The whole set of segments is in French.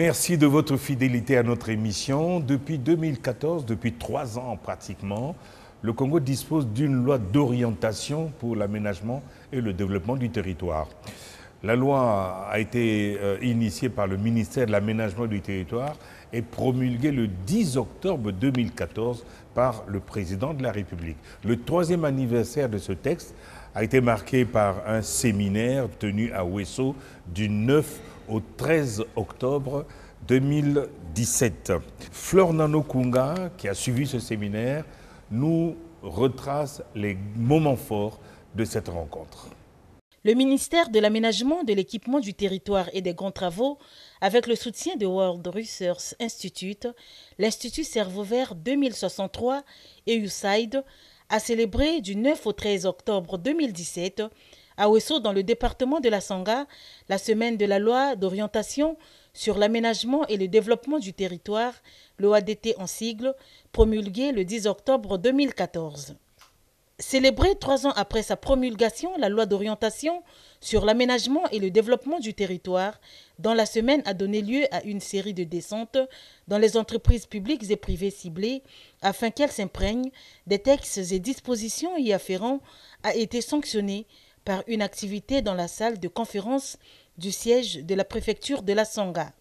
Merci de votre fidélité à notre émission. Depuis 2014, depuis 3 ans pratiquement, le Congo dispose d'une loi d'orientation pour l'aménagement et le développement du territoire. La loi a été initiée par le ministère de l'Aménagement du territoire et promulguée le 10 octobre 2014 par le président de la République. Le 3e anniversaire de ce texte a été marqué par un séminaire tenu à Ouesso du 9 au 13 octobre 2017. Flore Nano Kunga, qui a suivi ce séminaire, nous retrace les moments forts de cette rencontre. Le ministère de l'Aménagement, de l'Équipement du Territoire et des Grands Travaux, avec le soutien de World Research Institute, l'Institut Cerveau Vert 2063 et USAID, a célébré du 9 au 13 octobre 2017 à Ouesso, dans le département de la Sangha, la semaine de la loi d'orientation sur l'aménagement et le développement du territoire, l'OADT en sigle, promulguée le 10 octobre 2014. Célébrée 3 ans après sa promulgation, la loi d'orientation sur l'aménagement et le développement du territoire, dans la semaine a donné lieu à une série de descentes dans les entreprises publiques et privées ciblées afin qu'elles s'imprègnent des textes et dispositions y afférents, a été sanctionnée par une activité dans la salle de conférence du siège de la préfecture de la Sangha.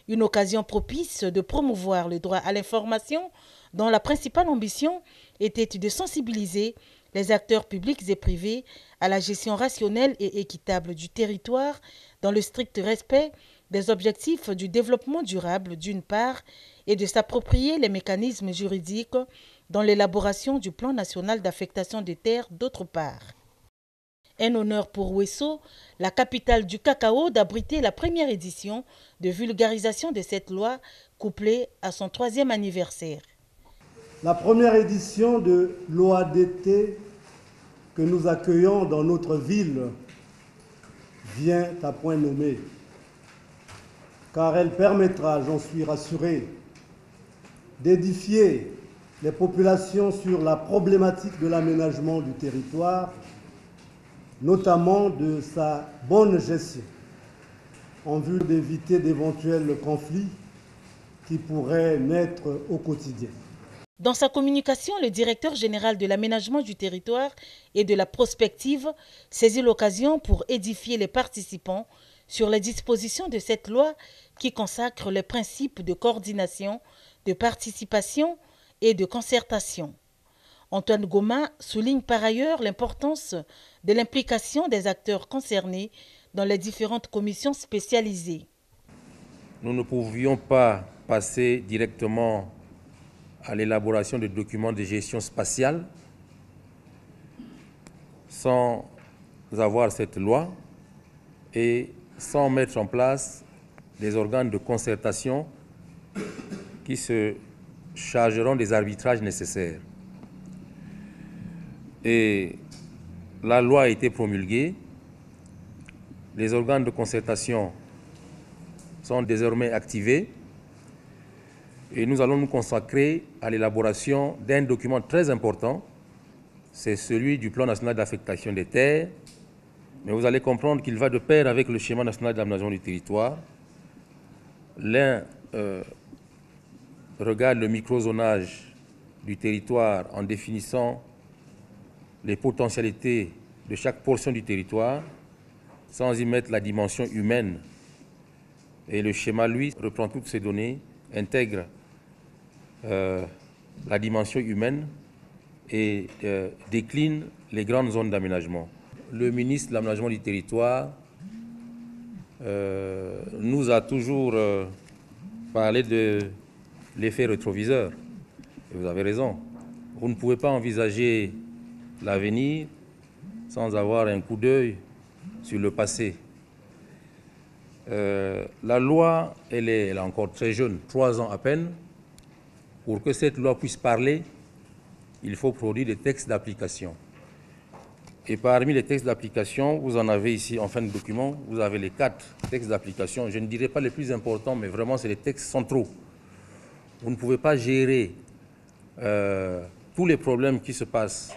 Une occasion propice de promouvoir le droit à l'information dont la principale ambition était de sensibiliser les acteurs publics et privés à la gestion rationnelle et équitable du territoire dans le strict respect des objectifs du développement durable d'une part et de s'approprier les mécanismes juridiques dans l'élaboration du plan national d'affectation des terres d'autre part. Un honneur pour Ouesso, la capitale du cacao, d'abriter la première édition de vulgarisation de cette loi couplée à son 3e anniversaire. La première édition de l'OADT que nous accueillons dans notre ville vient à point nommé, car elle permettra, j'en suis rassuré, d'édifier les populations sur la problématique de l'aménagement du territoire, notamment de sa bonne gestion, en vue d'éviter d'éventuels conflits qui pourraient naître au quotidien. Dans sa communication, le directeur général de l'aménagement du territoire et de la prospective saisit l'occasion pour édifier les participants sur les dispositions de cette loi qui consacre les principes de coordination, de participation et de concertation. Antoine Goma souligne par ailleurs l'importance de l'implication des acteurs concernés dans les différentes commissions spécialisées. Nous ne pouvions pas passer directement à l'élaboration de documents de gestion spatiale sans avoir cette loi et sans mettre en place des organes de concertation qui se chargeront des arbitrages nécessaires. Et la loi a été promulguée, les organes de concertation sont désormais activés et nous allons nous consacrer à l'élaboration d'un document très important, c'est celui du plan national d'affectation des terres, mais vous allez comprendre qu'il va de pair avec le schéma national d'aménagement du territoire. L'un regarde le microzonage du territoire en définissant les potentialités de chaque portion du territoire, sans y mettre la dimension humaine. Et le schéma, lui, reprend toutes ces données, intègre la dimension humaine et décline les grandes zones d'aménagement. Le ministre de l'Aménagement du territoire nous a toujours parlé de l'effet rétroviseur. Et vous avez raison. Vous ne pouvez pas envisager l'avenir sans avoir un coup d'œil sur le passé. La loi, elle est encore très jeune, 3 ans à peine. Pour que cette loi puisse parler, il faut produire des textes d'application. Et parmi les textes d'application, vous en avez ici en fin de document, vous avez les 4 textes d'application. Je ne dirais pas les plus importants, mais vraiment c'est les textes centraux. Vous ne pouvez pas gérer tous les problèmes qui se passent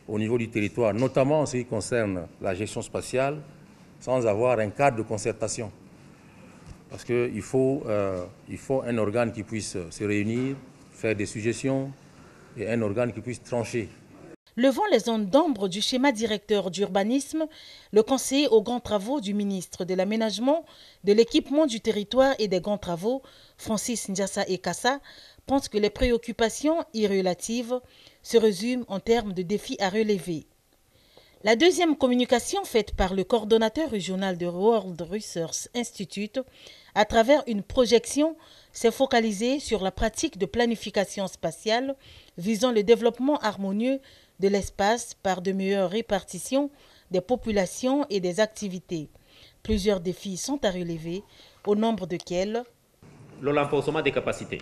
au niveau du territoire, notamment en ce qui concerne la gestion spatiale, sans avoir un cadre de concertation. Parce qu'il faut un organe qui puisse se réunir, faire des suggestions, et un organe qui puisse trancher. Levant les ondes d'ombre du schéma directeur d'urbanisme, le conseiller aux grands travaux du ministre de l'Aménagement, de l'Équipement du Territoire et des Grands Travaux, Francis Ndiassa Ekassa, pense que les préoccupations irrelatives se résument en termes de défis à relever. La deuxième communication faite par le coordonnateur régional de World Resources Institute à travers une projection s'est focalisée sur la pratique de planification spatiale visant le développement harmonieux de l'espace par de meilleures répartitions des populations et des activités. Plusieurs défis sont à relever, au nombre desquels le renforcement des capacités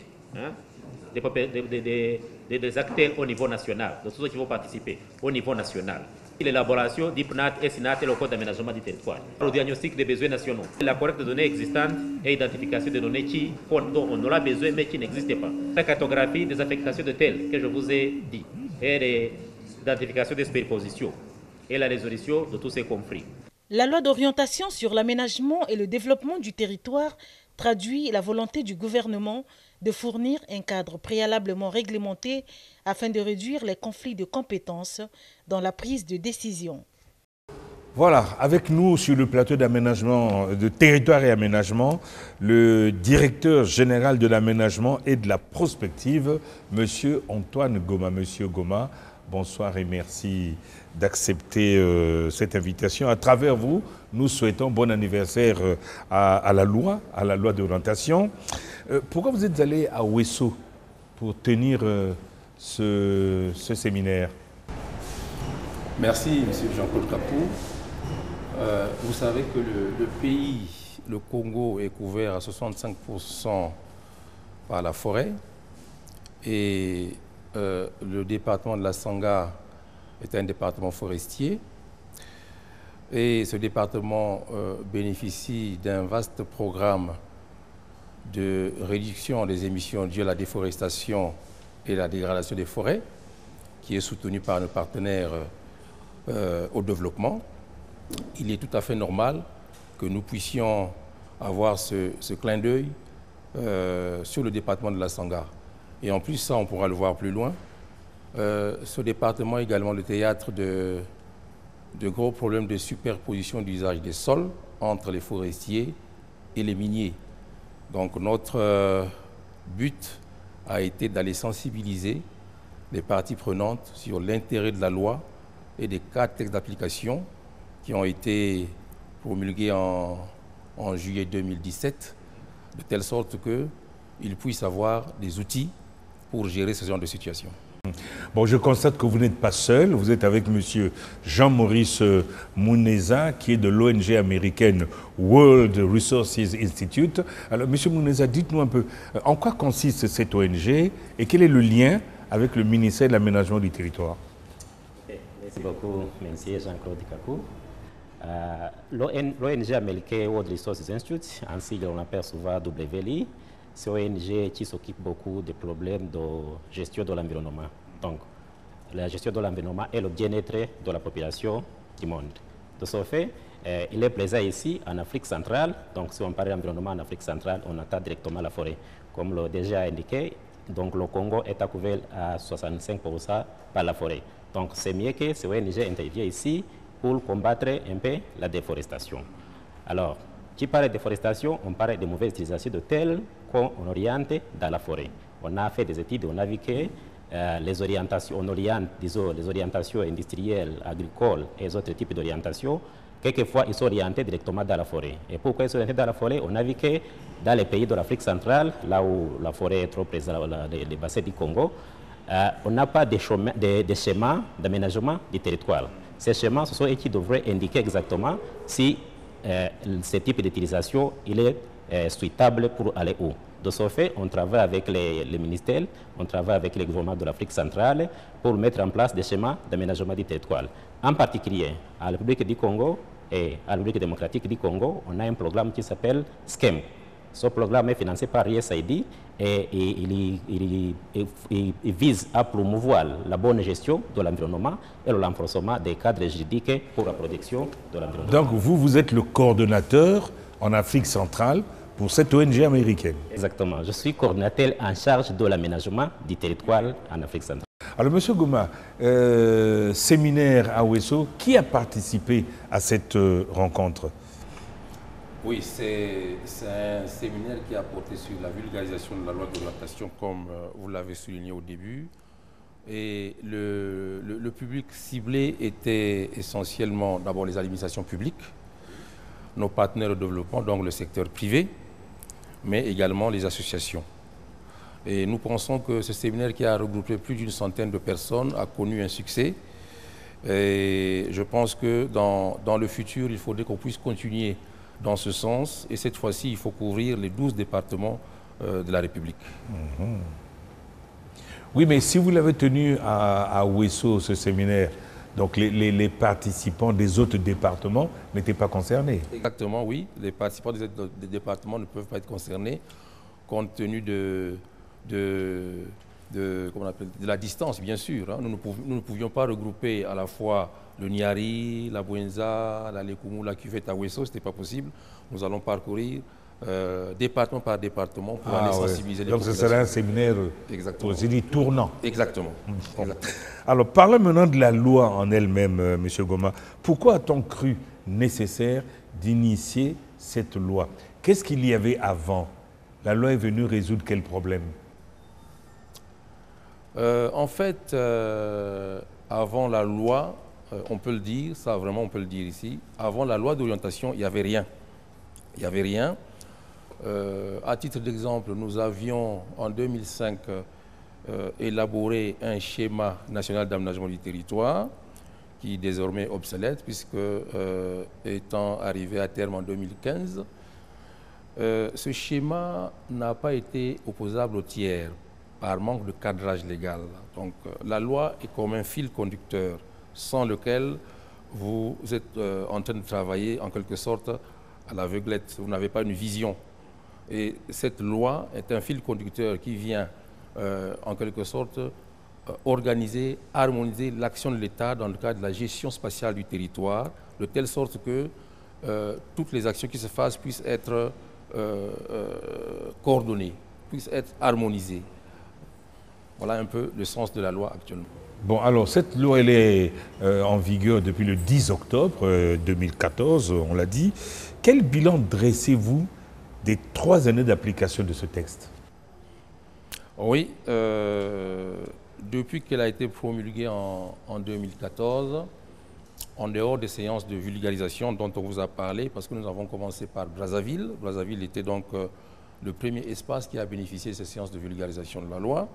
des acteurs au niveau national, de tous ceux qui vont participer au niveau national. L'élaboration d'IPNAT et SINAT et le code d'aménagement du territoire. Le diagnostic des besoins nationaux. La collecte de données existantes et identification des données dont on aura besoin mais qui n'existent pas. La cartographie des affectations de telles que je vous ai dit. Et l'identification des superpositions. Et la résolution de tous ces conflits. La loi d'orientation sur l'aménagement et le développement du territoire traduit la volonté du gouvernement de fournir un cadre préalablement réglementé afin de réduire les conflits de compétences dans la prise de décision. Voilà, avec nous sur le plateau d'aménagement, de territoire et aménagement, le directeur général de l'aménagement et de la prospective, M. Antoine Goma. Monsieur Goma, bonsoir et merci d'accepter cette invitation. À travers vous, nous souhaitons bon anniversaire à la loi d'orientation. Pourquoi vous êtes allé à Ouesso pour tenir ce séminaire? Merci, M. Jean-Claude Capou. Vous savez que le pays, le Congo, est couvert à 65% par la forêt et le département de la Sangha est un département forestier et ce département bénéficie d'un vaste programme de réduction des émissions dues à la déforestation et la dégradation des forêts qui est soutenu par nos partenaires au développement. Il est tout à fait normal que nous puissions avoir ce clin d'œil sur le département de la Sangha. Et en plus, ça, on pourra le voir plus loin. Ce département est également le théâtre de gros problèmes de superposition d'usage des sols entre les forestiers et les miniers. Donc notre but a été d'aller sensibiliser les parties prenantes sur l'intérêt de la loi et des 4 textes d'application qui ont été promulgués en juillet 2017, de telle sorte qu'ils puissent avoir des outils pour gérer ce genre de situation. Bon, je constate que vous n'êtes pas seul, vous êtes avec M. Jean-Maurice Mouneza, qui est de l'ONG américaine World Resources Institute. Alors, M. Mouneza, dites-nous un peu, en quoi consiste cette ONG et quel est le lien avec le ministère de l'Aménagement du Territoire? Merci beaucoup, M. Jean-Claude Kakou. L'ONG américaine World Resources Institute, en sigle on appelle souvent WRI, c'est une ONG qui s'occupe beaucoup des problèmes de gestion de l'environnement. Donc, la gestion de l'environnement et le bien-être de la population du monde. De ce fait, il est présent ici en Afrique centrale. Donc, si on parle d'environnement en Afrique centrale, on attaque directement la forêt. Comme l'a déjà indiqué, donc le Congo est couvert à 65% par la forêt. Donc, c'est mieux que ce ONG intervienne ici pour combattre un peu la déforestation. Alors, qui parle de déforestation, on parle de mauvaise utilisation de terres qu'on oriente dans la forêt. On a fait des études, on a vu que les orientations, on oriente, disons, les orientations industrielles, agricoles et les autres types d'orientations, quelquefois ils sont orientés directement dans la forêt. Et pourquoi ils sont orientés dans la forêt? On a vu que dans les pays de l'Afrique centrale, là où la forêt est trop présente, les bassins du Congo, on n'a pas de schémas d'aménagement du territoire. Ces schémas, ce sont eux qui devraient indiquer exactement si ce type d'utilisation est souhaitable pour aller où. De ce fait, on travaille avec les ministères, on travaille avec les gouvernements de l'Afrique centrale pour mettre en place des schémas d'aménagement du territoire. En particulier, à la République du Congo et à la République démocratique du Congo, on a un programme qui s'appelle SCEM. Ce programme est financé par USAID et il vise à promouvoir la bonne gestion de l'environnement et le renforcement des cadres juridiques pour la protection de l'environnement. Donc vous êtes le coordonnateur en Afrique centrale pour cette ONG américaine. Exactement. Je suis coordinateur en charge de l'aménagement du territoire en Afrique centrale. Alors, M. Gouma, séminaire à Ouesso, qui a participé à cette rencontre? Oui, c'est un séminaire qui a porté sur la vulgarisation de la loi d'orientation, comme vous l'avez souligné au début. Et le public ciblé était essentiellement d'abord les administrations publiques, nos partenaires de développement, donc le secteur privé, mais également les associations. Et nous pensons que ce séminaire qui a regroupé plus d'une centaine de personnes a connu un succès. Et je pense que dans le futur, il faudrait qu'on puisse continuer dans ce sens. Et cette fois-ci, il faut couvrir les 12 départements de la République. Mmh. Oui, mais si vous l'avez tenu à Ouesso, ce séminaire, donc les participants des autres départements n'étaient pas concernés. Exactement, oui. Les participants des départements ne peuvent pas être concernés compte tenu de la distance, bien sûr. Hein. Nous ne pouvions pas regrouper à la fois le Niari, la Bouenza, la Lekoumou, la Cuvette à Ouesso, ce n'était pas possible. Nous allons parcourir département par département pour aller sensibiliser les populations. Donc ce serait un séminaire tournant. Exactement. Alors parlons maintenant de la loi en elle-même, M. Gouma. Pourquoi a-t-on cru nécessaire d'initier cette loi? Qu'est-ce qu'il y avait avant? La loi est venue résoudre quel problème? En fait, avant la loi, on peut le dire, ça vraiment on peut le dire ici, avant la loi d'orientation, il n'y avait rien. Il n'y avait rien. À titre d'exemple, nous avions en 2005 élaboré un schéma national d'aménagement du territoire qui est désormais obsolète puisque étant arrivé à terme en 2015, ce schéma n'a pas été opposable aux tiers par manque de cadrage légal. Donc la loi est comme un fil conducteur sans lequel vous êtes en train de travailler en quelque sorte à l'aveuglette. Vous n'avez pas une vision. Et cette loi est un fil conducteur qui vient en quelque sorte organiser, harmoniser l'action de l'État dans le cadre de la gestion spatiale du territoire, de telle sorte que toutes les actions qui se fassent puissent être coordonnées, puissent être harmonisées. Voilà un peu le sens de la loi actuellement. Bon, alors cette loi, elle est en vigueur depuis le 10 octobre 2014, on l'a dit. Quel bilan dressez-vous des 3 années d'application de ce texte? Oui, depuis qu'elle a été promulguée en 2014, en dehors des séances de vulgarisation dont on vous a parlé, parce que nous avons commencé par Brazzaville. Brazzaville était donc le premier espace qui a bénéficié de ces séances de vulgarisation de la loi.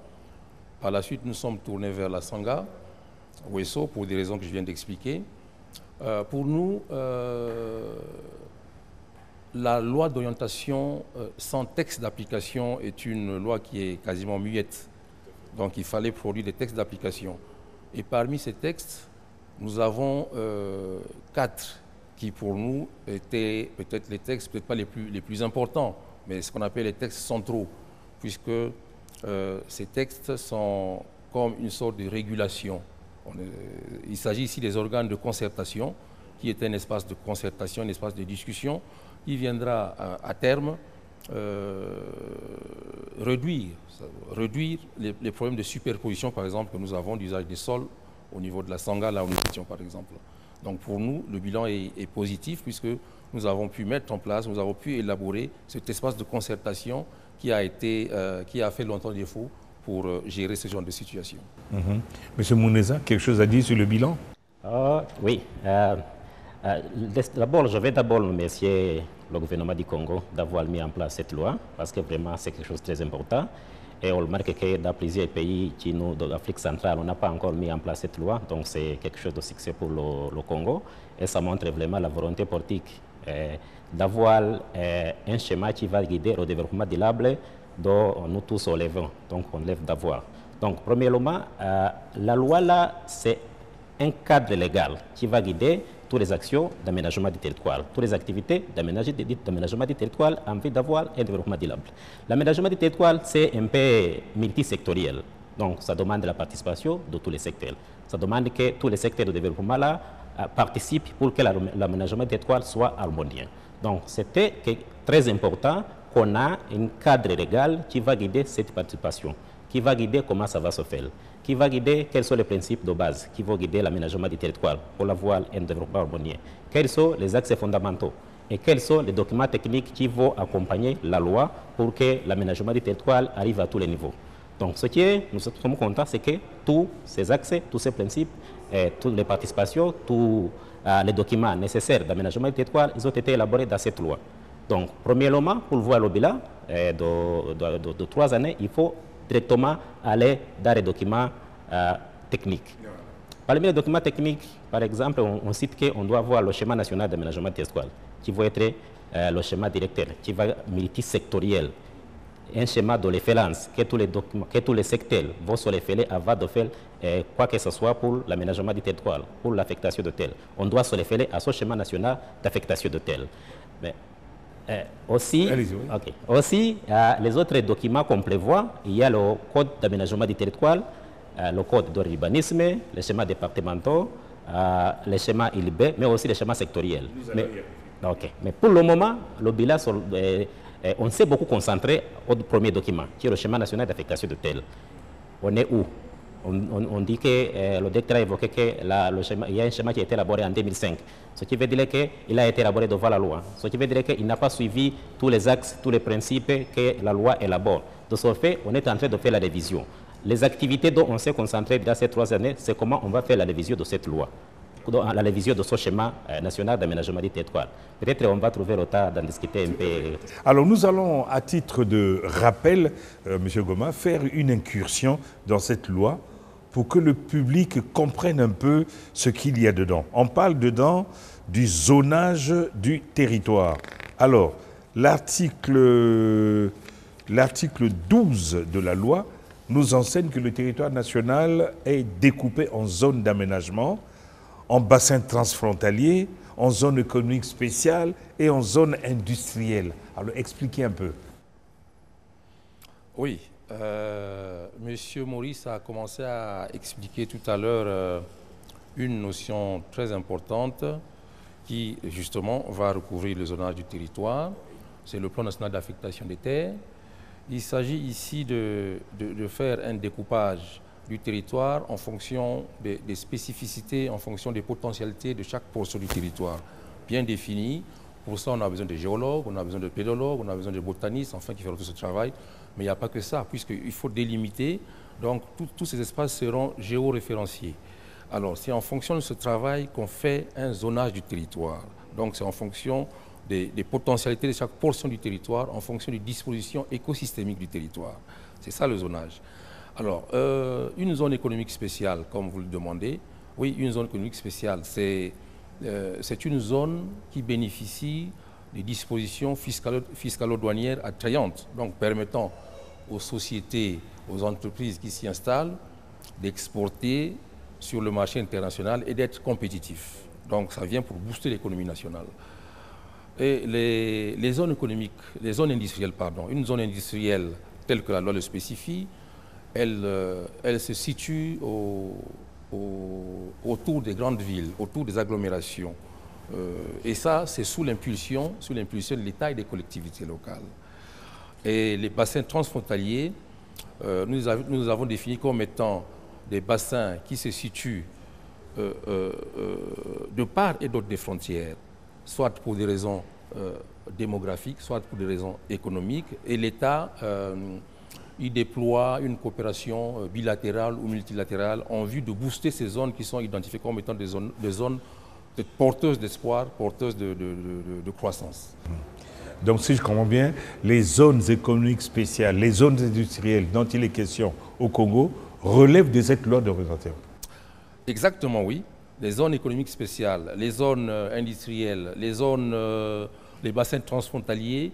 Par la suite, nous sommes tournés vers la Sanga, Ouesso, pour des raisons que je viens d'expliquer. Pour nous, la loi d'orientation sans texte d'application est une loi qui est quasiment muette. Donc il fallait produire des textes d'application. Et parmi ces textes, nous avons 4 qui pour nous étaient peut-être les textes, peut-être pas les plus importants, mais ce qu'on appelle les textes centraux, puisque ces textes sont comme une sorte de régulation. Il s'agit ici des organes de concertation, qui est un espace de concertation, un espace de discussion, qui viendra à terme réduire les problèmes de superposition, par exemple, que nous avons d'usage des sols au niveau de la Sanga, là où nous étions, par exemple. Donc pour nous, le bilan est positif, puisque nous avons pu mettre en place, nous avons pu élaborer cet espace de concertation qui a fait longtemps défaut pour gérer ce genre de situation. Monsieur Mouneza, quelque chose à dire sur le bilan? Oui. D'abord, je vais remercier le gouvernement du Congo d'avoir mis en place cette loi, parce que vraiment c'est quelque chose de très important. Et on remarque que dans plusieurs pays de l'Afrique centrale, on n'a pas encore mis en place cette loi, donc c'est quelque chose de succès pour le Congo. Et ça montre vraiment la volonté politique d'avoir un schéma qui va guider au développement durable dont nous tous on lève. Donc on lève d'avoir. Donc premièrement, la loi là, c'est un cadre légal qui va guider toutes les actions d'aménagement du territoire, toutes les activités d'aménagement du territoire en vue d'avoir un développement durable. L'aménagement du territoire, c'est un peu multisectoriel. Donc, ça demande la participation de tous les secteurs. Ça demande que tous les secteurs de développement là, participent pour que l'aménagement du territoire soit harmonieux. Donc, c'était très important qu'on a un cadre légal qui va guider cette participation, qui va guider comment ça va se faire, qui va guider quels sont les principes de base, qui vont guider l'aménagement du territoire pour avoir un développement harmonieux, quels sont les axes fondamentaux et quels sont les documents techniques qui vont accompagner la loi pour que l'aménagement du territoire arrive à tous les niveaux. Donc, ce qui est, nous sommes contents, c'est que tous ces axes, tous ces principes, toutes les participations, tous les documents nécessaires d'aménagement du territoire, ils ont été élaborés dans cette loi. Donc, premièrement, pour voir le bilan de 3 années, il faut directement aller dans les documents techniques. Parmi les documents techniques, par exemple, on cite qu'on doit avoir le schéma national d'aménagement du territoire, qui va être le schéma directeur, qui va être multisectoriel. Un schéma de référence que tous les secteurs vont se référer avant de faire quoi que ce soit pour l'aménagement du territoire, pour l'affectation de tel. On doit se référer à ce schéma national d'affectation de tel. Mais, aussi, les autres documents qu'on prévoit, il y a le code d'aménagement du territoire, le code d'urbanisme, les schémas départementaux, les schémas ILB, mais aussi les schémas sectoriels. Mais pour le moment, le bilan, on s'est beaucoup concentré au premier document, qui est le schéma national d'affectation de tel. On est où? On dit que le directeur a évoqué qu'il y a un schéma qui a été élaboré en 2005, ce qui veut dire qu'il a été élaboré devant la loi, ce qui veut dire qu'il n'a pas suivi tous les axes, tous les principes que la loi élabore. De ce fait, on est en train de faire la révision. Les activités dont on s'est concentré dans ces 3 années, c'est comment on va faire la révision de cette loi, la révision de ce schéma national d'aménagement du territoire. Peut-être on va trouver le temps d'en discuter un peu. Alors nous allons, à titre de rappel, M. Goma, faire une incursion dans cette loi pour que le public comprenne un peu ce qu'il y a dedans. On parle dedans du zonage du territoire. Alors, l'article 12 de la loi nous enseigne que le territoire national est découpé en zones d'aménagement, en bassins transfrontaliers, en zone économique spéciale et en zone industrielle. Alors, expliquez un peu. Oui, Monsieur Maurice a commencé à expliquer tout à l'heure une notion très importante qui, justement, va recouvrir le zonage du territoire. C'est le plan national d'affectation des terres. Il s'agit ici de faire un découpage du territoire en fonction des spécificités, en fonction des potentialités de chaque portion du territoire, bien défini. Pour ça, on a besoin de géologues, on a besoin de pédologues, on a besoin de botanistes, enfin, qui feront tout ce travail. Mais il n'y a pas que ça, puisqu'il faut délimiter. Donc, tous ces espaces seront géoréférenciés. Alors, c'est en fonction de ce travail qu'on fait un zonage du territoire. Donc, c'est en fonction des potentialités de chaque portion du territoire, en fonction des dispositions écosystémiques du territoire. C'est ça le zonage. Alors, une zone économique spéciale, comme vous le demandez, oui, une zone économique spéciale, c'est une zone qui bénéficie des dispositions fiscalo-douanières attrayantes, donc permettant aux sociétés, aux entreprises qui s'y installent d'exporter sur le marché international et d'être compétitifs. Donc, ça vient pour booster l'économie nationale. Et les zones économiques, les zones industrielles, pardon, une zone industrielle telle que la loi le spécifie, elle se situe autour des grandes villes, autour des agglomérations. Et ça, c'est sous l'impulsion de l'État et des collectivités locales. Et les bassins transfrontaliers, nous avons défini comme étant des bassins qui se situent de part et d'autre des frontières, soit pour des raisons démographiques, soit pour des raisons économiques. Et l'État il déploie une coopération bilatérale ou multilatérale en vue de booster ces zones qui sont identifiées comme étant des zones porteuses d'espoir, porteuses de croissance. Donc, si je comprends bien, les zones économiques spéciales, les zones industrielles dont il est question au Congo relèvent de cette loi d'orientation. Exactement, oui. Les zones économiques spéciales, les zones industrielles, les bassins transfrontaliers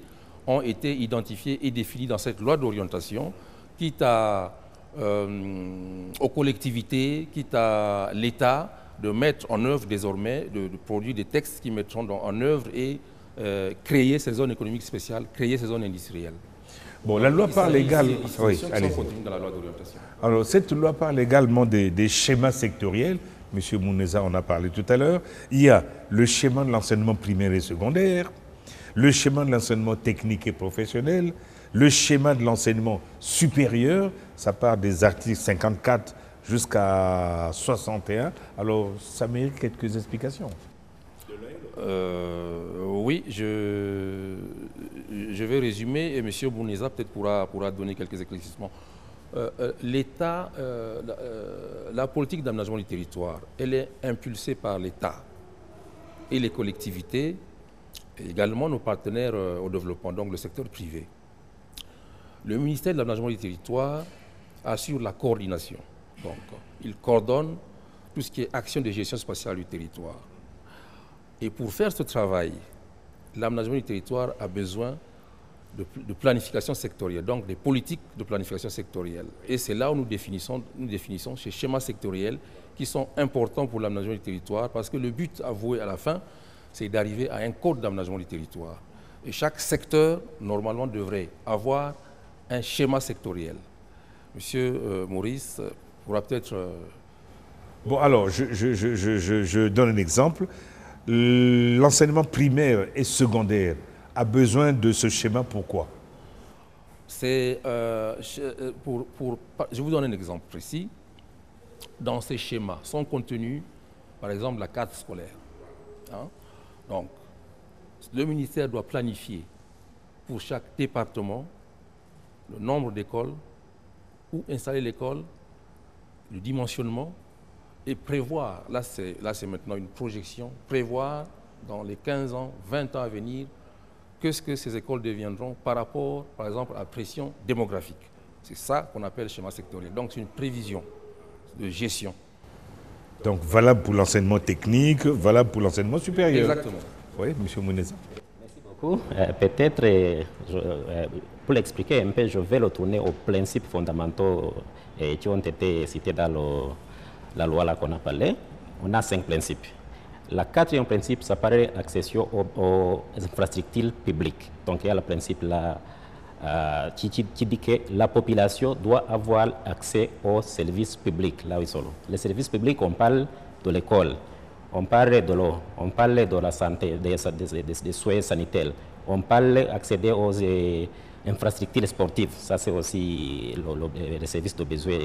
ont été identifiés et définis dans cette loi d'orientation, quitte aux collectivités, quitte à l'État de mettre en œuvre désormais, de produire des textes qui mettront en œuvre et créer ces zones économiques spéciales, créer ces zones industrielles. Bon, la loi parle également. Oui, dans la loi d'orientation. Alors, cette loi parle également des schémas sectoriels. Monsieur Mouneza en a parlé tout à l'heure. Il y a le schéma de l'enseignement primaire et secondaire, le schéma de l'enseignement technique et professionnel, le schéma de l'enseignement supérieur, ça part des articles 54 jusqu'à 61. Alors, ça mérite quelques explications. Oui, je vais résumer et M. Bouneza peut-être pourra donner quelques éclaircissements. L'État, la politique d'aménagement du territoire, elle est impulsée par l'État et les collectivités, et également nos partenaires au développement, donc le secteur privé. Le ministère de l'aménagement du territoire assure la coordination. Donc, il coordonne tout ce qui est action de gestion spatiale du territoire. Et pour faire ce travail, l'aménagement du territoire a besoin de planification sectorielle, donc des politiques de planification sectorielle. Et c'est là où nous définissons ces schémas sectoriels qui sont importants pour l'aménagement du territoire, parce que le but avoué à la fin, c'est d'arriver à un code d'aménagement du territoire. Et chaque secteur, normalement, devrait avoir un schéma sectoriel. Monsieur Maurice pourra peut-être... Bon, alors, je donne un exemple. L'enseignement primaire et secondaire a besoin de ce schéma, pourquoi? Je vous donne un exemple précis. Dans ces schémas sont contenus, par exemple, la carte scolaire. Hein? Donc, le ministère doit planifier pour chaque département le nombre d'écoles, où installer l'école, le dimensionnement, et prévoir, là c'est maintenant une projection, prévoir dans les 15 ans, 20 ans à venir, qu'est-ce que ces écoles deviendront par rapport, par exemple, à la pression démographique. C'est ça qu'on appelle le schéma sectoriel. Donc c'est une prévision de gestion. Donc valable pour l'enseignement technique, valable pour l'enseignement supérieur. Exactement. Oui, M. Bouneza. Merci beaucoup. Peut-être, pour l'expliquer un peu, je vais le tourner aux principes fondamentaux qui ont été cités dans la loi là qu'on a parlé. On a 5 principes. Le 4e principe, ça paraît accession aux infrastructures publiques. Donc il y a le principe là qui dit que la population doit avoir accès aux services publics. Là où ils sont. Les services publics, on parle de l'école, on parle de l'eau, on parle de la santé, des soins sanitaires, on parle d'accéder aux infrastructures sportives. Ça, c'est aussi le service de besoin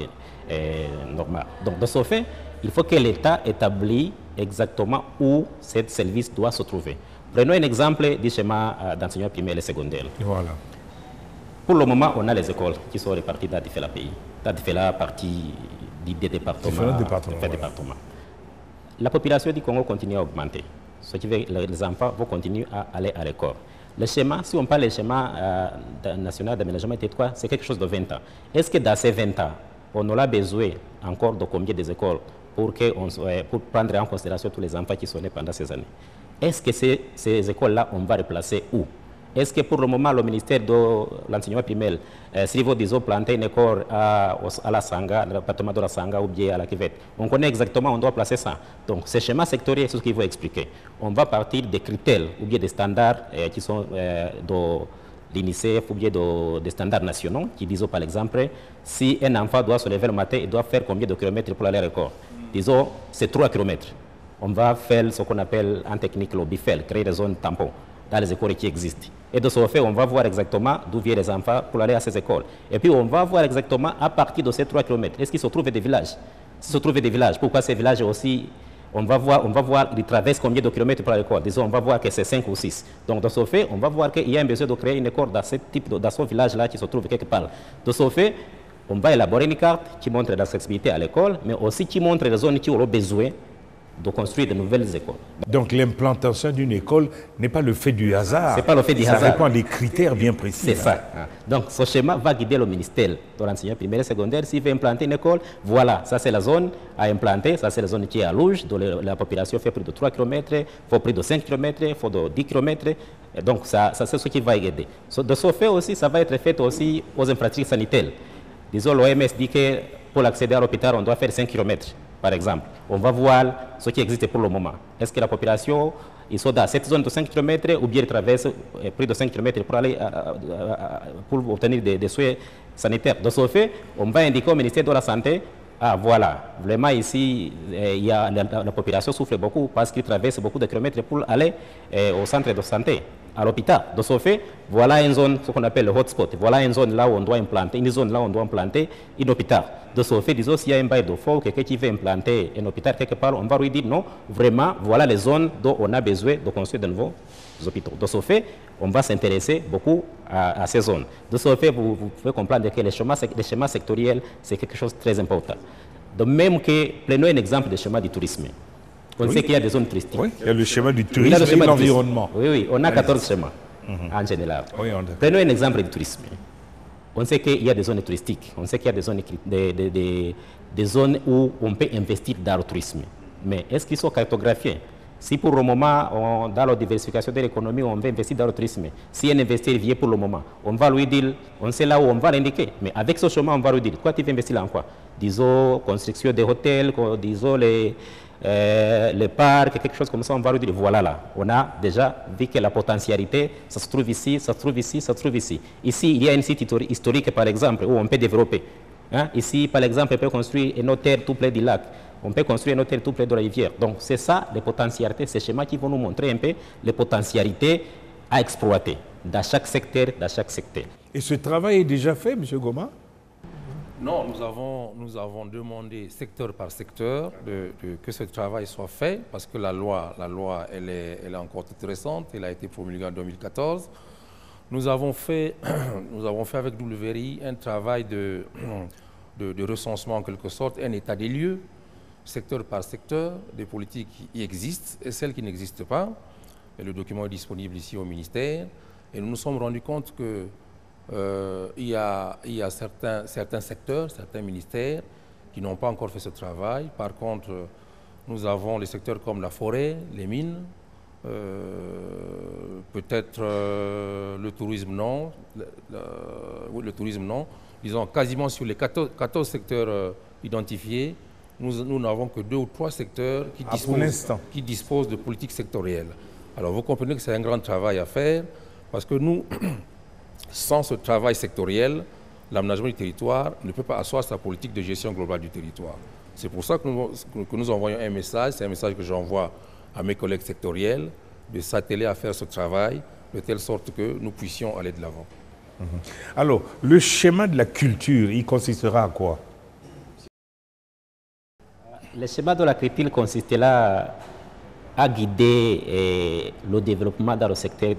normal. Donc, de ce fait, il faut que l'État établisse exactement où ce service doit se trouver. Prenons un exemple du schéma d'enseignement primaire et secondaire. Voilà. Pour le moment, on a les écoles qui sont réparties dans différents pays, dans différentes parties des départements. Départements. La population du Congo continue à augmenter. Ce qui veut que les enfants vont continuer à aller à l'école. Le schéma, si on parle du schéma national d'aménagement du territoire, c'est quelque chose de 20 ans. Est-ce que dans ces 20 ans, on aura besoin encore de combien des écoles pour prendre en considération tous les enfants qui sont nés pendant ces années? Est-ce que ces écoles-là, on va replacer où? Est-ce que pour le moment, le ministère de l'enseignement primaire, s'il veut, disons, planter une école à la Sanga, dans le département de la Sanga ou bien à la Kivette, on connaît exactement où on doit placer ça. Donc, ce schéma sectoriel, c'est ce qu'il faut expliquer. On va partir des critères ou bien des standards qui sont de l'UNICEF ou bien des standards nationaux qui disent, par exemple, si un enfant doit se lever le matin, il doit faire combien de kilomètres pour aller à l'école? Disons, c'est 3 kilomètres. On va faire ce qu'on appelle en technique le BIFEL, créer des zones tampons dans les écoles qui existent. Et de ce fait, on va voir exactement d'où viennent les enfants pour aller à ces écoles. Et puis, on va voir exactement à partir de ces 3 km, est-ce qu'il se trouve des villages? S'il se trouve des villages, pourquoi ces villages aussi, on va voir, ils traversent combien de kilomètres pour l'école? Disons, on va voir que c'est 5 ou 6. Donc, de ce fait, on va voir qu'il y a un besoin de créer une école dans ce village-là qui se trouve quelque part. De ce fait, on va élaborer une carte qui montre l'accessibilité à l'école, mais aussi qui montre les zones qui auront besoin de construire de nouvelles écoles. Donc l'implantation d'une école n'est pas le fait du hasard. C'est pas le fait du hasard. Ça répond à des critères bien précis. C'est ça. Donc ce schéma va guider le ministère de l'enseignement primaire et secondaire. S'il veut implanter une école, voilà, ça c'est la zone à implanter, ça c'est la zone qui est à Louge, dont la population fait plus de 3 km, il faut plus de 5 km, il faut de 10 km. Et donc ça c'est ce qui va aider. De ce fait aussi, ça va être fait aussi aux infrastructures sanitaires. Disons, l'OMS dit que pour accéder à l'hôpital, on doit faire 5 km. Par exemple, on va voir ce qui existe pour le moment. Est-ce que la population, ils sont dans cette zone de 5 km ou bien ils traversent plus de 5 km pour aller pour obtenir des soins sanitaires? De ce fait, on va indiquer au ministère de la Santé, voilà, vraiment ici, la population souffre beaucoup parce qu'ils traversent beaucoup de kilomètres pour aller au centre de santé. à l'hôpital. De ce fait, voilà une zone, ce qu'on appelle le hotspot. Voilà une zone là où on doit implanter, une zone là où on doit implanter un hôpital. De ce fait, disons, s'il y a un bail de fonds, quelqu'un qui veut implanter un hôpital quelque part, on va lui dire non, vraiment, voilà les zones dont on a besoin de construire de nouveaux hôpitaux. De ce fait, on va s'intéresser beaucoup à ces zones. De ce fait, vous pouvez comprendre que les schémas sectoriels, c'est quelque chose de très important. De même que, prenons un exemple du schéma du tourisme. On sait qu'il y a des zones touristiques. Oui, il y a le schéma du tourisme et l'environnement. Oui, oui, on a 14 schémas en général. Oui, prenons un exemple du tourisme. On sait qu'il y a des zones touristiques, on sait qu'il y a des zones où on peut investir dans le tourisme. Mais est-ce qu'ils sont cartographiés? Si pour le moment, dans la diversification de l'économie, on veut investir dans le tourisme, si un investisseur vient pour le moment, on va lui dire, on sait là où on va l'indiquer. Mais avec ce chemin, on va lui dire, quoi tu veux investir là en quoi? Disons, construction des hôtels, disons, les parcs, quelque chose comme ça, on va lui dire, voilà là, on a déjà vu que la potentialité, ça se trouve ici, ça se trouve ici, ça se trouve ici. Ici, il y a un site historique, par exemple, où on peut développer. Hein? Ici, par exemple, on peut construire un hôtel tout près du lac. On peut construire un hôtel tout près de la rivière. Donc, c'est ça, les potentialités, ces schémas qui vont nous montrer un peu les potentialités à exploiter dans chaque secteur, Et ce travail est déjà fait, M. Goma? Non, nous avons demandé secteur par secteur que ce travail soit fait parce que la loi elle est encore toute récente, elle a été promulguée en 2014. Nous avons fait avec WRI un travail de recensement en quelque sorte, un état des lieux, secteur par secteur, des politiques qui existent et celles qui n'existent pas. Et le document est disponible ici au ministère et nous nous sommes rendus compte que il y a certains secteurs, certains ministères qui n'ont pas encore fait ce travail. Par contre, nous avons les secteurs comme la forêt, les mines, peut-être le tourisme non. Oui, le tourisme non. Disons quasiment sur les 14 secteurs identifiés, nous n'avons que 2 ou 3 secteurs qui disposent de politiques sectorielles. Alors vous comprenez que c'est un grand travail à faire parce que nous, sans ce travail sectoriel, l'aménagement du territoire ne peut pas asseoir sa politique de gestion globale du territoire. C'est pour ça que nous envoyons un message, c'est un message que j'envoie à mes collègues sectoriels, de s'atteler à faire ce travail de telle sorte que nous puissions aller de l'avant. Alors, le schéma de la culture, il consistera à quoi? Le schéma de la culture consistera à guider le développement dans le secteur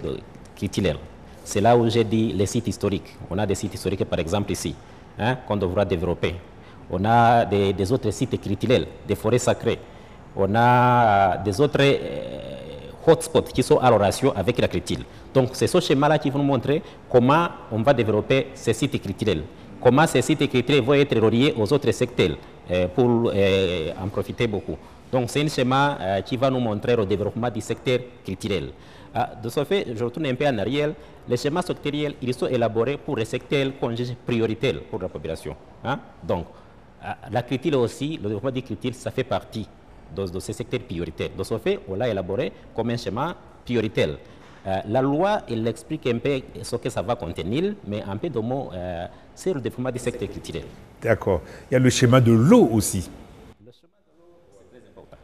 culturel. C'est là où j'ai dit les sites historiques. On a des sites historiques, par exemple, ici, qu'on devra développer. On a des autres sites culturels, des forêts sacrées. On a des autres hotspots qui sont à relation avec la culture. Donc, c'est ce schéma-là qui va nous montrer comment on va développer ces sites culturels. Comment ces sites culturels vont être reliés aux autres secteurs pour en profiter beaucoup. Donc, c'est un schéma qui va nous montrer le développement du secteur culturel. De ce fait, je retourne un peu en arrière. Les schémas sectoriels, ils sont élaborés pour les secteurs qu'on juge prioritaires pour la population. Donc, la culture aussi, le développement des cultures, ça fait partie de ces secteurs prioritaires. De ce fait, on l'a élaboré comme un schéma prioritaire. La loi, elle explique un peu ce que ça va contenir, mais un peu de mots, c'est le développement des secteurs culturels. D'accord. Il y a le schéma de l'eau aussi. Le schéma de l'eau, c'est très important.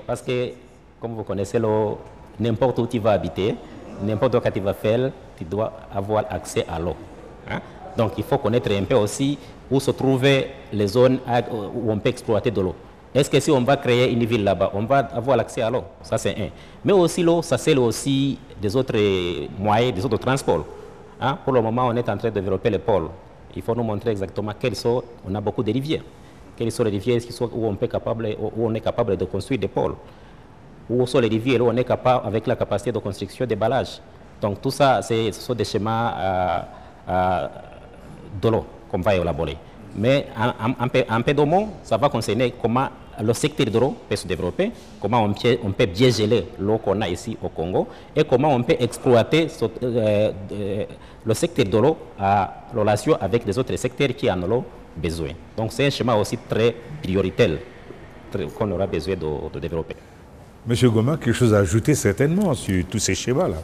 Parce que, comme vous connaissez l'eau, n'importe où tu vas habiter, n'importe quoi tu vas faire, tu dois avoir accès à l'eau. Donc, il faut connaître un peu aussi où se trouvent les zones où on peut exploiter de l'eau. Est-ce que si on va créer une ville là-bas, on va avoir l'accès à l'eau? Ça, c'est un. Mais aussi l'eau, ça c'est aussi des autres moyens, des autres transports. Pour le moment, on est en train de développer les pôles. Il faut nous montrer exactement quelles sont. On a beaucoup de rivières. Quelles sont les rivières où on est capable de construire des pôles? Où sont les rivières où on est capable, avec la capacité de construction des barrages? Donc tout ça, ce sont des schémas de l'eau qu'on va élaborer. Mais un peu de mots, ça va concerner comment le secteur de l'eau peut se développer, comment on peut bien geler l'eau qu'on a ici au Congo et comment on peut exploiter le secteur de l'eau en relation avec les autres secteurs qui en ont besoin. Donc c'est un schéma aussi très prioritaire qu'on aura besoin de développer. Monsieur Goma, quelque chose à ajouter certainement sur tous ces schémas-là?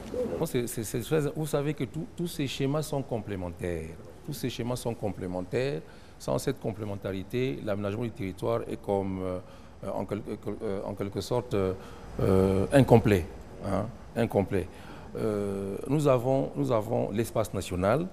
Vous savez que tous ces schémas sont complémentaires. Tous ces schémas sont complémentaires. Sans cette complémentarité, l'aménagement du territoire est comme, en quelque sorte, incomplet. Incomplet. nous avons l'espace national.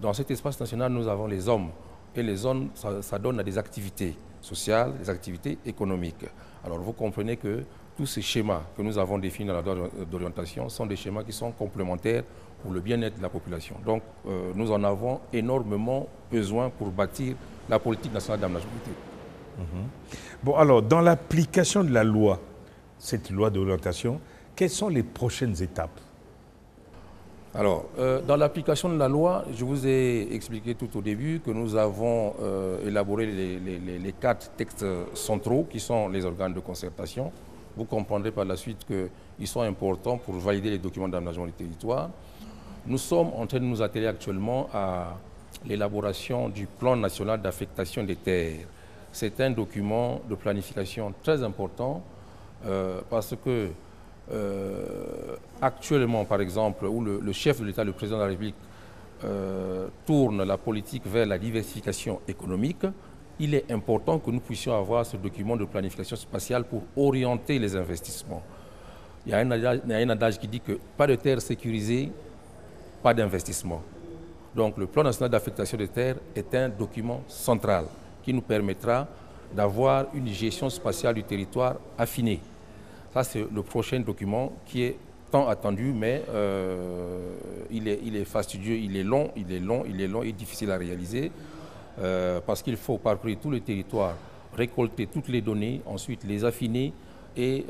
Dans cet espace national, nous avons les hommes. Et les zones, ça donne à des activités sociales, des activités économiques. Alors vous comprenez que tous ces schémas que nous avons définis dans la loi d'orientation sont des schémas qui sont complémentaires pour le bien-être de la population. Donc nous en avons énormément besoin pour bâtir la politique nationale d'aménagement. Bon, alors, dans l'application de la loi, cette loi d'orientation, quelles sont les prochaines étapes? Alors, dans l'application de la loi, je vous ai expliqué tout au début que nous avons élaboré les 4 textes centraux qui sont les organes de concertation. Vous comprendrez par la suite qu'ils sont importants pour valider les documents d'aménagement du territoire. Nous sommes en train de nous atteler actuellement à l'élaboration du plan national d'affectation des terres. C'est un document de planification très important parce que actuellement, par exemple, où le chef de l'État, le président de la République, tourne la politique vers la diversification économique, il est important que nous puissions avoir ce document de planification spatiale pour orienter les investissements. Il y a un adage qui dit que pas de terre sécurisée, pas d'investissement. Donc le plan national d'affectation des terres est un document central qui nous permettra d'avoir une gestion spatiale du territoire affinée. Ça, c'est le prochain document qui est tant attendu, mais il est fastidieux, il est long et difficile à réaliser parce qu'il faut parcourir tout le territoire, récolter toutes les données, ensuite les affiner et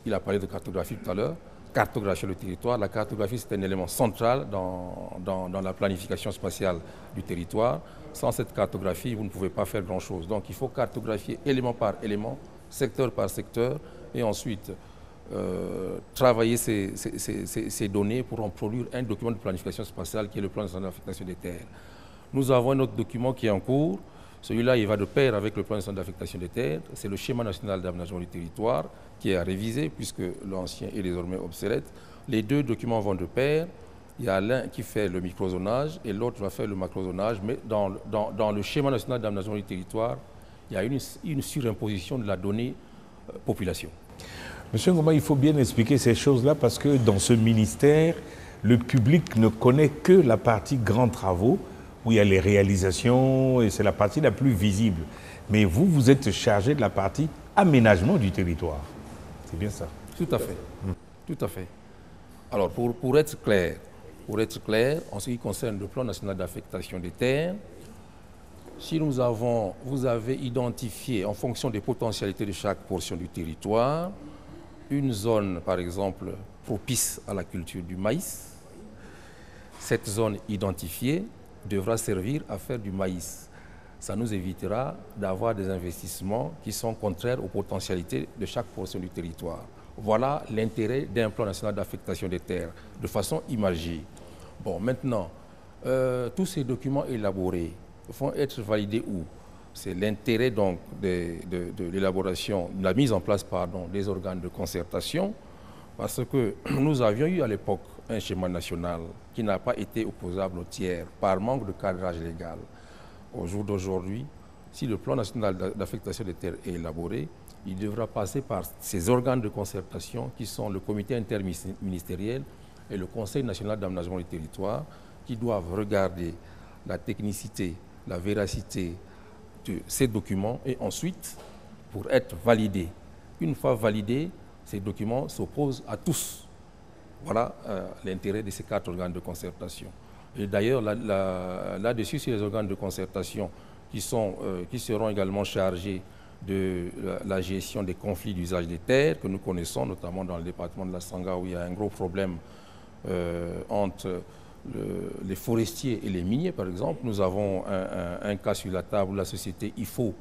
il a parlé de cartographie tout à l'heure, cartographier le territoire. La cartographie, c'est un élément central dans la planification spatiale du territoire. Sans cette cartographie, vous ne pouvez pas faire grand-chose. Donc il faut cartographier élément par élément, secteur par secteur, et ensuite travailler ces données pour en produire un document de planification spatiale qui est le plan national d'affectation des terres. Nous avons un autre document qui est en cours. Celui-là, il va de pair avec le plan national d'affectation des terres. C'est le schéma national d'aménagement du territoire qui est à réviser puisque l'ancien est désormais obsolète. Les deux documents vont de pair. Il y a l'un qui fait le microzonage et l'autre va faire le macrozonage. Mais dans le schéma national d'aménagement du territoire, il y a une surimposition de la donnée population. Monsieur Ngoma, il faut bien expliquer ces choses-là parce que dans ce ministère, le public ne connaît que la partie grands travaux où il y a les réalisations et c'est la partie la plus visible. Mais vous, vous êtes chargé de la partie aménagement du territoire. C'est bien ça? Tout à fait. Tout à fait. Alors, pour être clair, en ce qui concerne le plan national d'affectation des terres, si vous avez identifié en fonction des potentialités de chaque portion du territoire, une zone, par exemple, propice à la culture du maïs, cette zone identifiée devra servir à faire du maïs. Ça nous évitera d'avoir des investissements qui sont contraires aux potentialités de chaque portion du territoire. Voilà l'intérêt d'un plan national d'affectation des terres, de façon imagée. Bon, maintenant, tous ces documents élaborés vont être validés où? C'est l'intérêt donc de l'élaboration, de la mise en place des organes de concertation, parce que nous avions eu à l'époque un schéma national qui n'a pas été opposable aux tiers par manque de cadrage légal. Au jour d'aujourd'hui, si le plan national d'affectation des terres est élaboré, il devra passer par ces organes de concertation qui sont le comité interministériel et le Conseil national d'aménagement du territoire qui doivent regarder la technicité, la véracité de ces documents et ensuite, pour être validés. Une fois validés, ces documents s'opposent à tous. Voilà l'intérêt de ces 4 organes de concertation. Et d'ailleurs, là-dessus, sur les organes de concertation qui seront également chargés de la gestion des conflits d'usage des terres que nous connaissons, notamment dans le département de la Sangha où il y a un gros problème entre les forestiers et les miniers, par exemple. Nous avons un cas sur la table où la société IFO,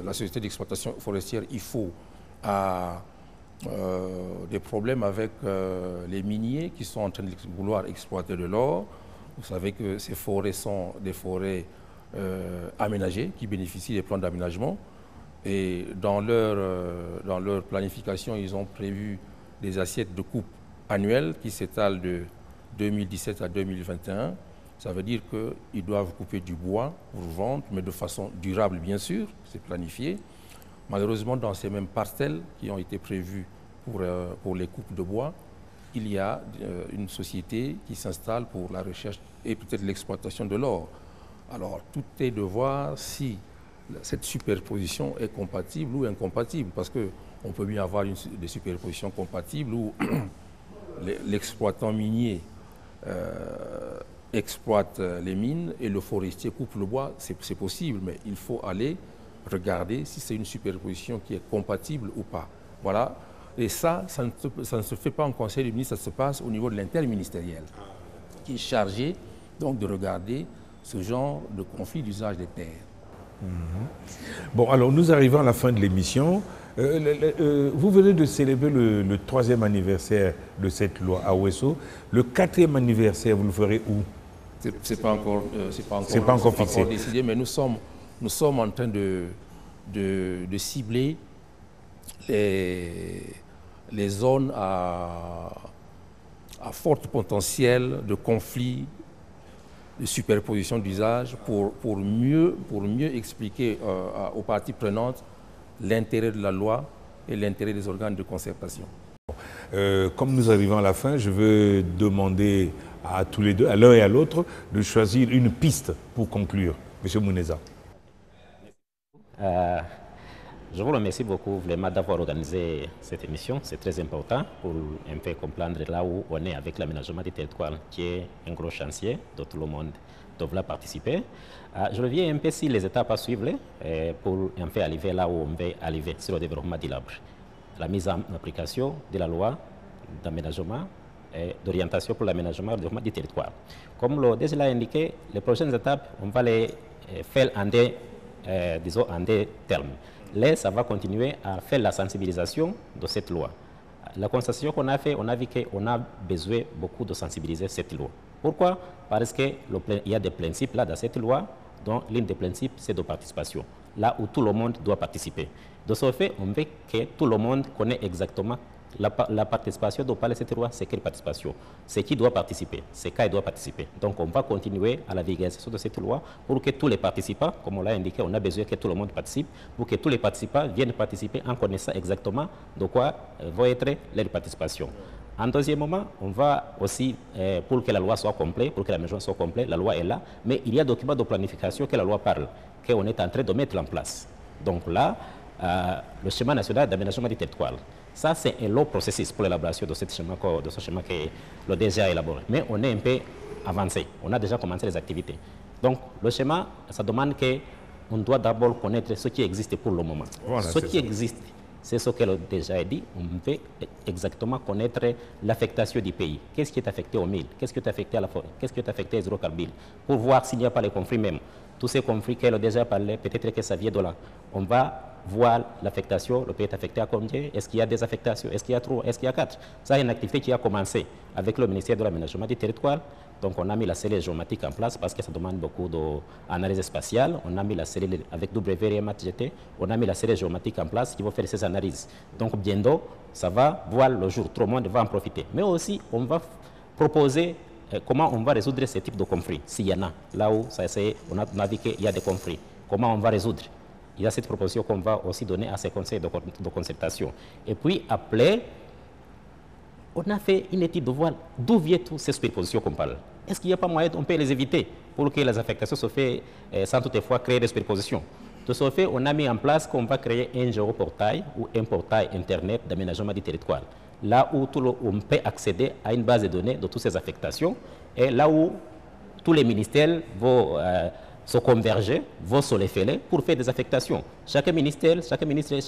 la société d'exploitation forestière IFO, a des problèmes avec les miniers qui sont en train de vouloir exploiter de l'or. Vous savez que ces forêts sont des forêts aménagées qui bénéficient des plans d'aménagement. Et dans leur planification, ils ont prévu des assiettes de coupe annuelles qui s'étalent de 2017 à 2021. Ça veut dire qu'ils doivent couper du bois pour vendre, mais de façon durable, bien sûr, c'est planifié. Malheureusement, dans ces mêmes parcelles qui ont été prévues pour les coupes de bois, il y a une société qui s'installe pour la recherche et peut-être l'exploitation de l'or. Alors, tout est de voir si cette superposition est compatible ou incompatible, parce qu'on peut bien avoir des superpositions compatibles où l'exploitant minier exploite les mines et le forestier coupe le bois, c'est possible, mais il faut aller regarder si c'est une superposition qui est compatible ou pas. Voilà. Et ça ne se fait pas en conseil des ministres, ça se passe au niveau de l'interministériel, qui est chargé donc de regarder ce genre de conflit d'usage des terres. Bon, alors nous arrivons à la fin de l'émission. Vous venez de célébrer le 3e anniversaire de cette loi à Ouesso. Le 4e anniversaire, vous le ferez où? C'est pas encore fixé. Décidé, mais nous sommes en train de cibler les zones à fort potentiel de conflit, de superposition d'usage pour mieux expliquer aux parties prenantes l'intérêt de la loi et l'intérêt des organes de concertation. Comme nous arrivons à la fin, je veux demander à tous les deux, à l'un et à l'autre, de choisir une piste pour conclure. Monsieur Mouneza. Je vous remercie beaucoup vraiment d'avoir organisé cette émission. C'est très important pour un peu comprendre là où on est avec l'aménagement du territoire, qui est un gros chantier dont tout le monde devra participer. Je reviens un peu sur les étapes à suivre pour un peu arriver là où on veut arriver sur le développement durable. La mise en application de la loi d'aménagement et d'orientation pour l'aménagement et le développement du territoire. Comme le DG l'a indiqué, les prochaines étapes, on va les faire en deux termes. Là, ça va continuer à faire la sensibilisation de cette loi. La constatation qu'on a fait, on a vu qu'on a besoin beaucoup de sensibiliser cette loi. Pourquoi? Parce qu'il y a des principes là dans cette loi, dont l'un des principes, c'est de participation, là où tout le monde doit participer. De ce fait, on veut que tout le monde connaisse exactement la participation dont parle cette loi, c'est quelle participation? C'est qui doit participer? C'est quand il doit participer. Donc on va continuer à la vulgarisation de cette loi pour que tous les participants, comme on l'a indiqué, on a besoin que tout le monde participe, pour que tous les participants viennent participer en connaissant exactement de quoi va être leur participation. En deuxième moment, on va aussi, pour que la loi soit complète, pour que l'aménagement soit complet, la loi est là, mais il y a des documents de planification que la loi parle, qu'on est en train de mettre en place. Donc là, le schéma national d'aménagement du territoire. Ça, c'est un long processus pour l'élaboration de ce schéma que le DG a élaboré. Mais on est un peu avancé. On a déjà commencé les activités. Donc, le schéma, ça demande qu'on doit d'abord connaître ce qui existe pour le moment. Voilà, ce qui existe, c'est ce que le DG a dit. On veut exactement connaître l'affectation du pays. Qu'est-ce qui est affecté aux mines? Qu'est-ce qui est affecté à la forêt? Qu'est-ce qui est affecté aux hydrocarbures? Pour voir s'il n'y a pas les conflits même. Tous ces conflits que le DG a parlé, peut-être que ça vient de là. On va voir l'affectation, le pays est affecté à combien, est-ce qu'il y a des affectations, est-ce qu'il y a 3, est-ce qu'il y a 4. Ça, c'est une activité qui a commencé avec le ministère de l'aménagement du territoire. Donc, on a mis la cellule géomatique en place parce que ça demande beaucoup d'analyse spatiale. On a mis la cellule avec WRMATGT, on a mis la cellule géomatique en place qui va faire ces analyses. Donc, bientôt, ça va voir le jour, tout le monde va en profiter. Mais aussi, on va proposer comment on va résoudre ce type de conflits, s'il y en a. Là où on a vu qu'il y a des conflits, comment on va résoudre. Il y a cette proposition qu'on va aussi donner à ces conseils de concertation. Et puis après, on a fait une étude de voir d'où viennent toutes ces superpositions qu'on parle. Est-ce qu'il n'y a pas moyen on peut les éviter pour que les affectations se fassent sans toutefois créer des superpositions? De ce fait, on a mis en place qu'on va créer un géoportail ou un portail Internet d'aménagement du territoire. Là où on peut accéder à une base de données de toutes ces affectations et là où tous les ministères vont se converger, vont se les faire pour faire des affectations. Chaque ministère, chaque ministère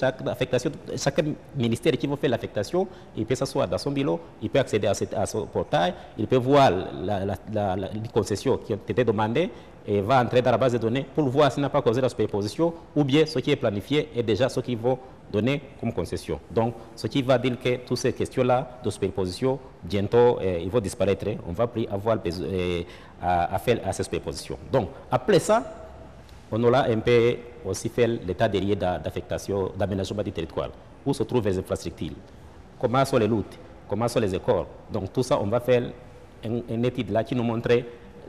qui va faire l'affectation, il peut s'asseoir dans son bureau, il peut accéder à ce portail, il peut voir la concession qui a été demandée et va entrer dans la base de données pour voir s'il n'a pas causé la superposition ou bien ce qui est planifié est déjà ce qu'ils vont donner comme concession. Donc, ce qui va dire que toutes ces questions-là de superposition, bientôt, ils vont disparaître. On va plus avoir besoin à faire à ces superpositions. Donc, après ça, on aura un peu aussi fait l'état des lieux d'affectation, d'aménagement du territoire, où se trouvent les infrastructures, comment sont les routes, comment sont les écoles. Donc, tout ça, on va faire une étude là qui nous montre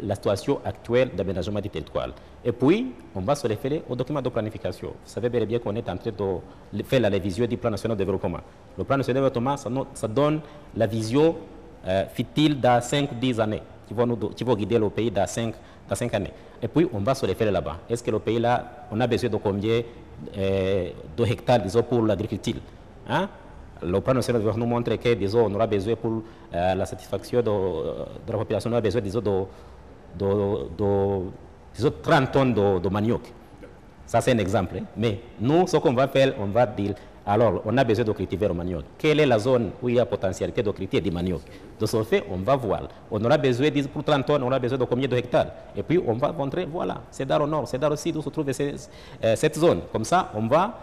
la situation actuelle d'aménagement du territoire. Et puis, on va se référer au document de planification. Vous savez bel et bien qu'on est en train de faire la révision du plan national de développement. Le plan national de développement, ça donne la vision futile dans 5-10 années, qui vont guider le pays dans 5 années. Et puis, on va se référer là-bas. Est-ce que le pays là, on a besoin de combien de hectares, disons, pour l'agriculture, hein? Le plan national de développement nous montre que, disons, on aura besoin pour la satisfaction de la population, on aura besoin, disons, disons 30 tonnes de manioc. Ça, c'est un exemple. Hein? Mais nous, ce qu'on va faire, on va dire, alors, on a besoin de cultiver le manioc. Quelle est la zone où il y a potentialité de cultiver du manioc? De ce fait, on va voir. On aura besoin, pour 30 tonnes, on aura besoin de combien de hectares? Et puis, on va montrer, voilà, c'est dans le nord, c'est dans le sud où se trouve cette zone. Comme ça, on va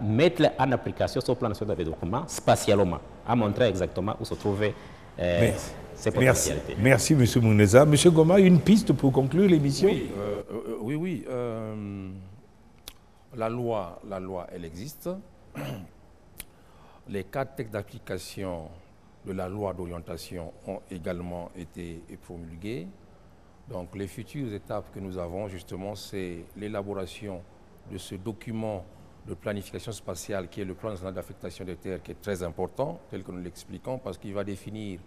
mettre en application ce plan national de développement spatialement, à montrer exactement où se trouvaient ces potentialités. Merci, M. Mouneza. M. Goma, une piste pour conclure l'émission? Oui. La loi, elle existe. Les 4 textes d'application de la loi d'orientation ont également été promulgués. Donc, les futures étapes que nous avons, justement, c'est l'élaboration de ce document de planification spatiale qui est le plan national d'affectation des terres, qui est très important, tel que nous l'expliquons, parce qu'il va définir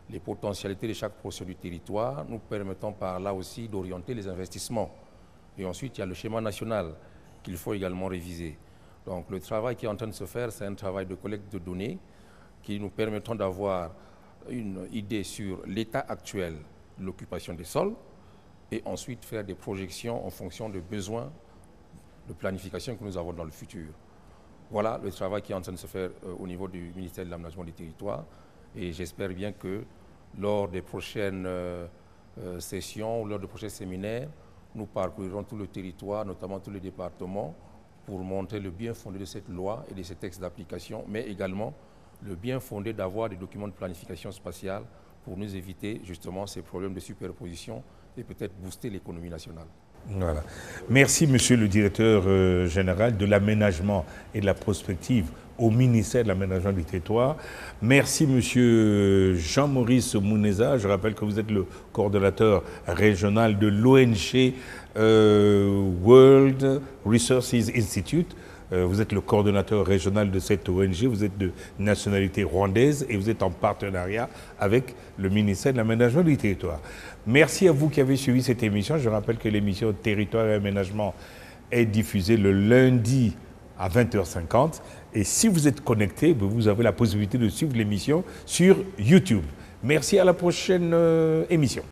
les potentialités de chaque portion du territoire, nous permettant par là aussi d'orienter les investissements. Et ensuite, il y a le schéma national qu'il faut également réviser. Donc le travail qui est en train de se faire, c'est un travail de collecte de données qui nous permettront d'avoir une idée sur l'état actuel de l'occupation des sols et ensuite faire des projections en fonction des besoins de planification que nous avons dans le futur. Voilà le travail qui est en train de se faire au niveau du ministère de l'Aménagement du Territoire et j'espère bien que lors des prochaines sessions, lors des prochains séminaires, nous parcourirons tout le territoire, notamment tous les départements, pour montrer le bien fondé de cette loi et de ces textes d'application, mais également le bien fondé d'avoir des documents de planification spatiale pour nous éviter justement ces problèmes de superposition et peut-être booster l'économie nationale. Voilà. Merci, monsieur le directeur général de l'aménagement et de la prospective au ministère de l'aménagement du territoire. Merci, monsieur Jean-Maurice Mouneza. Je rappelle que vous êtes le coordonnateur régional de l'ONG World Resources Institute. Vous êtes le coordonnateur régional de cette ONG, vous êtes de nationalité rwandaise et vous êtes en partenariat avec le ministère de l'Aménagement du Territoire. Merci à vous qui avez suivi cette émission. Je rappelle que l'émission Territoire et Aménagement est diffusée le lundi à 20h50. Et si vous êtes connecté, vous avez la possibilité de suivre l'émission sur YouTube. Merci, à la prochaine émission.